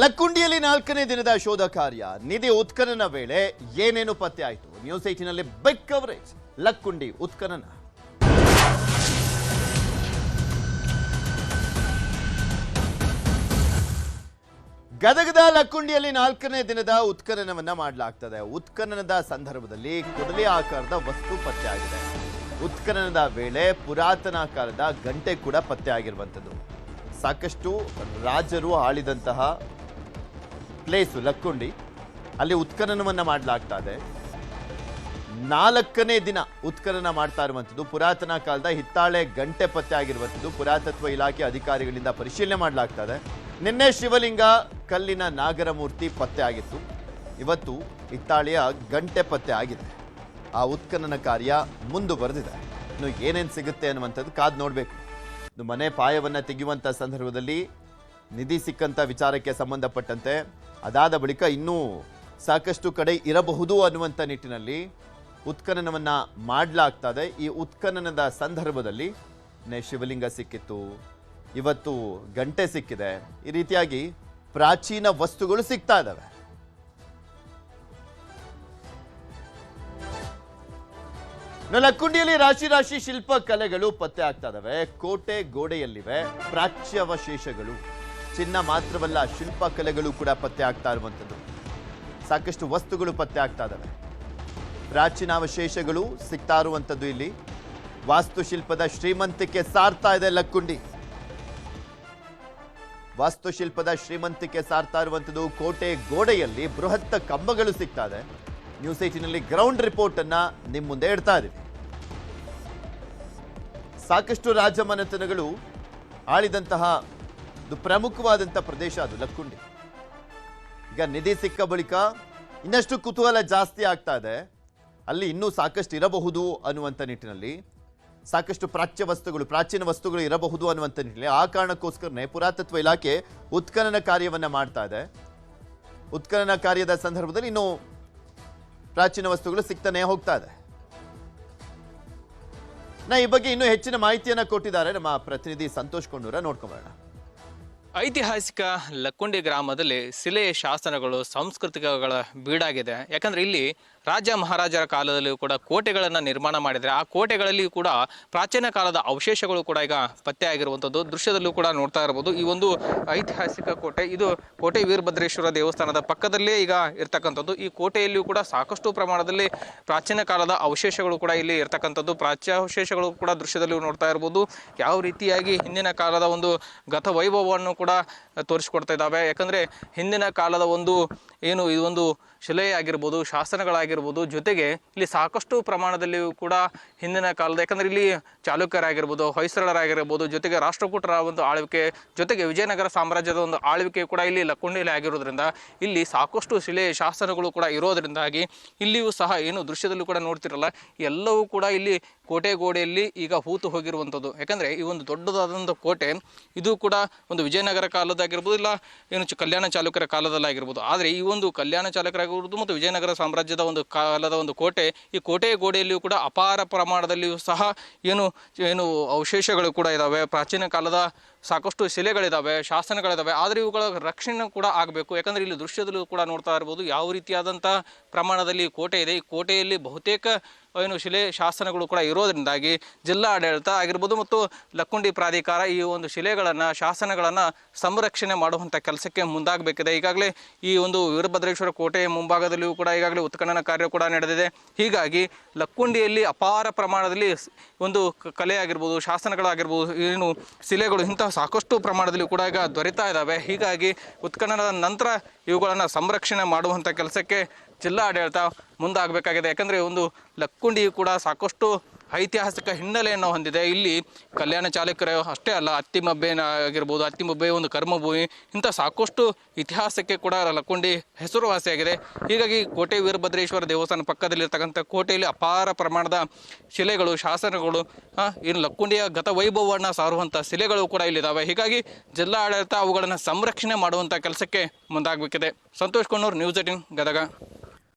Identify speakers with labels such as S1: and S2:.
S1: ಲಕ್ಕುಂಡಿಯಲ್ಲಿ 4ನೇ ದಿನದ ಶೋಧ ಕಾರ್ಯ ನಿಧಿ ಉತ್ಖನನ ವೇಳೆ ಏನೇನು ಪತ್ತೆ ಆಯಿತು? ನ್ಯೂಸ್ 18 ನಲ್ಲಿ ಬಿಗ್ ಕವರೇಜ್. ಲಕ್ಕುಂಡಿ ಉತ್ಖನನ. ಗದಗದ ಲಕ್ಕುಂಡಿಯಲ್ಲಿ 4ನೇ ದಿನದ ಉತ್ಖನನವನ್ನ ಮಾಡಲಾಗ್ತದೆ. ಉತ್ಖನನದ ಸಂದರ್ಭದಲ್ಲಿ ಕುಡಲಿ ಆಕಾರದ ವಸ್ತು ಪತ್ತೆ ಆಗಿದೆ. ಉತ್ಖನನದ ವೇಳೆ ಪುರಾತನಾಕಾರದ ಗಂಟೆ ಕೂಡ ಪತ್ತೆ ಆಗಿರುವಂಥದ್ದು. ಸಾಕಷ್ಟು ರಾಜರು ಆಳಿದಂತಹ ಪ್ಲೇಸು ಲಕ್ಕುಂಡಿ. ಅಲ್ಲಿ ಉತ್ಖನನವನ್ನ ಮಾಡಲಾಗ್ತಾ ಇದೆ. 4ನೇ ದಿನ ಉತ್ಖನನ ಮಾಡ್ತಾ ಇರುವಂಥದ್ದು. ಪುರಾತನ ಕಾಲದ ಹಿತ್ತಾಳೆ ಗಂಟೆ ಪತ್ತೆ ಆಗಿರುವಂಥದ್ದು. ಪುರಾತತ್ವ ಇಲಾಖೆ ಅಧಿಕಾರಿಗಳಿಂದ ಪರಿಶೀಲನೆ ಮಾಡಲಾಗ್ತಾ ಇದೆ. ನಿನ್ನೆ ಶಿವಲಿಂಗ ಕಲ್ಲಿನ ನಾಗರಮೂರ್ತಿ ಪತ್ತೆ ಆಗಿತ್ತು. ಇವತ್ತು ಹಿತ್ತಾಳೆಯ ಗಂಟೆ ಪತ್ತೆ ಆಗಿದೆ. ಆ ಉತ್ಖನನ ಕಾರ್ಯ ಮುಂದುವರೆದಿದೆ. ಇನ್ನು ಏನೇನು ಸಿಗುತ್ತೆ ಅನ್ನುವಂಥದ್ದು ಕಾದು ನೋಡಬೇಕು. ಇದು ಮನೆ ಪಾಯವನ್ನ ತೆಗೆಯುವಂಥ ಸಂದರ್ಭದಲ್ಲಿ ನಿಧಿ ಸಿಕ್ಕಂಥ ವಿಚಾರಕ್ಕೆ ಸಂಬಂಧಪಟ್ಟಂತೆ ಅದಾದ ಬಳಿಕ ಇನ್ನೂ ಸಾಕಷ್ಟು ಕಡೆ ಇರಬಹುದು ಅನ್ನುವಂಥ ನಿಟ್ಟಿನಲ್ಲಿ ಉತ್ಖನನವನ್ನ ಮಾಡಲಾಗ್ತದೆ. ಈ ಉತ್ಖನನದ ಸಂದರ್ಭದಲ್ಲಿ ಶಿವಲಿಂಗ ಸಿಕ್ಕಿತ್ತು, ಇವತ್ತು ಗಂಟೆ ಸಿಕ್ಕಿದೆ. ಈ ರೀತಿಯಾಗಿ ಪ್ರಾಚೀನ ವಸ್ತುಗಳು ಸಿಗ್ತಾ ಇದ್ದಾವೆ. ಲಕ್ಕುಂಡಿಯಲ್ಲಿ ರಾಶಿ ರಾಶಿ ಶಿಲ್ಪ ಕಲೆಗಳು ಪತ್ತೆ ಆಗ್ತಾ ಇದಾವೆ. ಕೋಟೆ ಗೋಡೆಯಲ್ಲಿವೆ ಪ್ರಾಚ್ಯವಶೇಷಗಳು. ಚಿನ್ನ ಮಾತ್ರವಲ್ಲ, ಶಿಲ್ಪ ಕಲೆಗಳು ಕೂಡ ಪತ್ತೆ ಆಗ್ತಾ ಇರುವಂಥದ್ದು. ಸಾಕಷ್ಟು ವಸ್ತುಗಳು ಪತ್ತೆ ಆಗ್ತಾ ಇದಾವೆ. ಪ್ರಾಚೀನ ಅವಶೇಷಗಳು ಸಿಗ್ತಾ ಇರುವಂಥದ್ದು. ಇಲ್ಲಿ ವಾಸ್ತುಶಿಲ್ಪದ ಶ್ರೀಮಂತಿಕೆ ಸಾರ್ತಾ ಇದೆ ಲಕ್ಕುಂಡಿ. ವಾಸ್ತುಶಿಲ್ಪದ ಶ್ರೀಮಂತಿಕೆ ಸಾರ್ತಾ ಇರುವಂಥದ್ದು. ಕೋಟೆ ಗೋಡೆಯಲ್ಲಿ ಬೃಹತ್ ಕಂಬಗಳು ಸಿಗ್ತಾ ಇದೆ. ನ್ಯೂಸ್ 18 ನಲ್ಲಿ ಗ್ರೌಂಡ್ ರಿಪೋರ್ಟ್ ಅನ್ನ ನಿಮ್ಮ ಮುಂದೆ ಇಡ್ತಾ ಇದ್ದೀವಿ. ಸಾಕಷ್ಟು ರಾಜಮನೆತನಗಳು ಆಳಿದಂತಹ ಪ್ರಮುಖವಾದಂತಹ ಪ್ರದೇಶ ಅದು ಲಕ್ಕುಂಡಿ. ಈಗ ನಿಧಿ ಸಿಕ್ಕ ಬಳಿಕ ಇನ್ನಷ್ಟು ಕುತೂಹಲ ಜಾಸ್ತಿ ಆಗ್ತಾ ಇದೆ. ಅಲ್ಲಿ ಇನ್ನೂ ಸಾಕಷ್ಟು ಇರಬಹುದು ಅನ್ನುವಂಥ ನಿಟ್ಟಿನಲ್ಲಿ ಸಾಕಷ್ಟು ಪ್ರಾಚೀನ ವಸ್ತುಗಳು ಇರಬಹುದು ಅನ್ನುವಂಥ ನಿಟ್ಟಿನಲ್ಲಿ ಆ ಕಾರಣಕ್ಕೋಸ್ಕರನೇ ಪುರಾತತ್ವ ಇಲಾಖೆ ಉತ್ಖನನ ಕಾರ್ಯವನ್ನ ಮಾಡ್ತಾ ಇದೆ. ಉತ್ಖನನ ಕಾರ್ಯದ ಸಂದರ್ಭದಲ್ಲಿ ಇನ್ನೂ ಪ್ರಾಚೀನ ವಸ್ತುಗಳು ಸಿಗ್ತಾನೆ ಹೋಗ್ತಾ ಇದೆ. ಈ ಬಗ್ಗೆ ಇನ್ನೂ ಹೆಚ್ಚಿನ ಮಾಹಿತಿಯನ್ನ ಕೊಟ್ಟಿದ್ದಾರೆ ನಮ್ಮ ಪ್ರತಿನಿಧಿ ಸಂತೋಷ್ ಕೊಂಡೂರ. ನೋಡ್ಕೊಂಬರೋಣ.
S2: ಐತಿಹಾಸಿಕ ಲಕ್ಕುಂಡಿ ಗ್ರಾಮದಲ್ಲಿ ಶಿಲೆಯ ಶಾಸನಗಳು ಸಾಂಸ್ಕೃತಿಕಗಳ ಬೀಡಾಗಿದೆ. ಯಾಕಂದ್ರೆ ಇಲ್ಲಿ ರಾಜ ಮಹಾರಾಜರ ಕಾಲದಲ್ಲಿಯೂ ಕೂಡ ಕೋಟೆಗಳನ್ನು ನಿರ್ಮಾಣ ಮಾಡಿದರೆ ಆ ಕೋಟೆಗಳಲ್ಲಿ ಕೂಡ ಪ್ರಾಚೀನ ಕಾಲದ ಅವಶೇಷಗಳು ಕೂಡ ಈಗ ಪತ್ತೆ ಆಗಿರುವಂಥದ್ದು ದೃಶ್ಯದಲ್ಲೂ ಕೂಡ ನೋಡ್ತಾ ಇರಬಹುದು. ಈ ಒಂದು ಐತಿಹಾಸಿಕ ಕೋಟೆ, ಇದು ಕೋಟೆ ವೀರಭದ್ರೇಶ್ವರ ದೇವಸ್ಥಾನದ ಪಕ್ಕದಲ್ಲೇ ಈಗ ಇರ್ತಕ್ಕಂಥದ್ದು. ಈ ಕೋಟೆಯಲ್ಲಿಯೂ ಕೂಡ ಸಾಕಷ್ಟು ಪ್ರಮಾಣದಲ್ಲಿ ಪ್ರಾಚೀನ ಕಾಲದ ಅವಶೇಷಗಳು ಕೂಡ ಇಲ್ಲಿ ಇರ್ತಕ್ಕಂಥದ್ದು. ಪ್ರಾಚ್ಯಾವಶೇಷಗಳು ಕೂಡ ದೃಶ್ಯದಲ್ಲಿ ನೋಡ್ತಾ ಇರಬಹುದು. ಯಾವ ರೀತಿಯಾಗಿ ಹಿಂದಿನ ಕಾಲದ ಒಂದು ಗತ ವೈಭವವನ್ನು ಕೂಡ ತೋರಿಸಿಕೊಡ್ತಾ ಇದ್ದಾವೆ. ಯಾಕಂದ್ರೆ ಹಿಂದಿನ ಕಾಲದ ಇದೊಂದು ಶಿಲೆ ಆಗಿರ್ಬೋದು, ಶಾಸನಗಳಾಗಿರ್ಬೋದು, ಜೊತೆಗೆ ಇಲ್ಲಿ ಸಾಕಷ್ಟು ಪ್ರಮಾಣದಲ್ಲಿಯೂ ಕೂಡ ಹಿಂದಿನ ಕಾಲದ, ಯಾಕಂದ್ರೆ ಇಲ್ಲಿ ಚಾಲುಕ್ಯರಾಗಿರ್ಬೋದು, ಹೊಯ್ಸಳರಾಗಿರ್ಬೋದು, ಜೊತೆಗೆ ರಾಷ್ಟ್ರಕೂಟರ ಒಂದು ಆಳ್ವಿಕೆ, ಜೊತೆಗೆ ವಿಜಯನಗರ ಸಾಮ್ರಾಜ್ಯದ ಒಂದು ಆಳ್ವಿಕೆ ಕೂಡ ಇಲ್ಲಿ ಲಕ್ಕುಂಡಿಯಲ್ಲಿ ಆಗಿರೋದ್ರಿಂದ ಇಲ್ಲಿ ಸಾಕಷ್ಟು ಶಿಲೆ ಶಾಸನಗಳು ಕೂಡ ಇರೋದ್ರಿಂದಾಗಿ ಇಲ್ಲಿಯೂ ಸಹ ದೃಶ್ಯದಲ್ಲೂ ಕೂಡ ನೋಡ್ತಿರಲ್ಲ, ಎಲ್ಲವೂ ಕೂಡ ಇಲ್ಲಿ ಕೋಟೆ ಗೋಡೆಯಲ್ಲಿ ಈಗ ಹೂತು ಹೋಗಿರುವಂಥದ್ದು. ಯಾಕಂದರೆ ಈ ಒಂದು ದೊಡ್ಡದಾದಂಥ ಕೋಟೆ ಇದು ಕೂಡ ಒಂದು ವಿಜಯನಗರ ಕಾಲದಾಗಿರ್ಬೋದು, ಇಲ್ಲ ಕಲ್ಯಾಣ ಚಾಲುಕ್ಯರ ಕಾಲದಲ್ಲಾಗಿರ್ಬೋದು. ಆದರೆ ಈ ಒಂದು ಕಲ್ಯಾಣ ಚಾಲುಕ್ಯರಾಗಿರ್ಬೋದು ಮತ್ತು ವಿಜಯನಗರ ಸಾಮ್ರಾಜ್ಯದ ಒಂದು ಕಾಲದ ಒಂದು ಕೋಟೆ, ಈ ಕೋಟೆ ಗೋಡೆಯಲ್ಲಿಯೂ ಕೂಡ ಅಪಾರ ಪ್ರಮಾಣದಲ್ಲಿಯೂ ಸಹ ಅವಶೇಷಗಳು ಕೂಡ ಇದ್ದಾವೆ. ಪ್ರಾಚೀನ ಕಾಲದ ಸಾಕಷ್ಟು ಶಿಲೆಗಳಿದ್ದಾವೆ, ಶಾಸನಗಳಿದ್ದಾವೆ. ಆದರೆ ಇವುಗಳ ರಕ್ಷಣೆ ಕೂಡ ಆಗಬೇಕು. ಯಾಕಂದರೆ ಇಲ್ಲಿ ದೃಶ್ಯದಲ್ಲೂ ಕೂಡ ನೋಡ್ತಾ ಇರ್ಬೋದು ಯಾವ ರೀತಿಯಾದಂಥ ಪ್ರಮಾಣದಲ್ಲಿ ಕೋಟೆ ಇದೆ. ಈ ಕೋಟೆಯಲ್ಲಿ ಬಹುತೇಕ ಶಿಲೆ ಶಾಸನಗಳು ಕೂಡ ಇರೋದ್ರಿಂದಾಗಿ ಜಿಲ್ಲಾ ಆಡಳಿತ ಆಗಿರ್ಬೋದು ಮತ್ತು ಲಕ್ಕುಂಡಿ ಪ್ರಾಧಿಕಾರ ಈ ಒಂದು ಶಿಲೆಗಳನ್ನು, ಶಾಸನಗಳನ್ನು ಸಂರಕ್ಷಣೆ ಮಾಡುವಂಥ ಕೆಲಸಕ್ಕೆ ಮುಂದಾಗಬೇಕಿದೆ. ಈಗಾಗಲೇ ಈ ಒಂದು ವೀರಭದ್ರೇಶ್ವರ ಕೋಟೆಯ ಮುಂಭಾಗದಲ್ಲಿಯೂ ಕೂಡ ಈಗಾಗಲೇ ಉತ್ಖನನ ಕಾರ್ಯ ಕೂಡ ನಡೆದಿದೆ. ಹೀಗಾಗಿ ಲಕ್ಕುಂಡಿಯಲ್ಲಿ ಅಪಾರ ಪ್ರಮಾಣದಲ್ಲಿ ಒಂದು ಕಲೆ ಆಗಿರ್ಬೋದು, ಶಾಸನಗಳಾಗಿರ್ಬೋದು, ಶಿಲೆಗಳು ಇಂತಹ ಸಾಕಷ್ಟು ಪ್ರಮಾಣದಲ್ಲಿ ಕೂಡ ಈಗ ದೊರೆತಾ ಇದ್ದಾವೆ. ಹೀಗಾಗಿ ಉತ್ಖನನದ ನಂತರ ಇವುಗಳನ್ನು ಸಂರಕ್ಷಣೆ ಮಾಡುವಂಥ ಕೆಲಸಕ್ಕೆ ಜಿಲ್ಲಾ ಆಡಳಿತ ಮುಂದಾಗಬೇಕಾಗಿದೆ. ಯಾಕಂದರೆ ಒಂದು ಲಕ್ಕುಂಡಿಯು ಕೂಡ ಸಾಕಷ್ಟು ಐತಿಹಾಸಿಕ ಹಿನ್ನೆಲೆಯನ್ನು ಹೊಂದಿದೆ. ಇಲ್ಲಿ ಕಲ್ಯಾಣ ಚಾಲುಕ್ಯರು ಅಷ್ಟೇ ಅಲ್ಲ, ಅತ್ತಿಮಬ್ಬೆ ಆಗಿರ್ಬೋದು, ಅತ್ತಿಮಬ್ಬೆ ಒಂದು ಕರ್ಮಭೂಮಿ, ಇಂಥ ಸಾಕಷ್ಟು ಇತಿಹಾಸಕ್ಕೆ ಕೂಡ ಲಕ್ಕುಂಡಿ ಹೆಸರುವಾಸಿಯಾಗಿದೆ. ಹೀಗಾಗಿ ಕೋಟೆ ವೀರಭದ್ರೇಶ್ವರ ದೇವಸ್ಥಾನ ಪಕ್ಕದಲ್ಲಿರ್ತಕ್ಕಂಥ ಕೋಟೆಯಲ್ಲಿ ಅಪಾರ ಪ್ರಮಾಣದ ಶಿಲೆಗಳು, ಶಾಸನಗಳು, ಇನ್ನು ಲಕ್ಕುಂಡಿಯ ಗತ ವೈಭವವನ್ನು ಸಾರುವಂಥ ಶಿಲೆಗಳು ಕೂಡ ಇಲ್ಲಿದ್ದಾವೆ. ಹೀಗಾಗಿ ಜಿಲ್ಲಾ ಆಡಳಿತ ಅವುಗಳನ್ನು ಸಂರಕ್ಷಣೆ ಮಾಡುವಂಥ ಕೆಲಸಕ್ಕೆ ಮುಂದಾಗಬೇಕಿದೆ. ಸಂತೋಷ್ ಕೊಂಡೂರು, ನ್ಯೂಸ್ 18 ಗದಗ.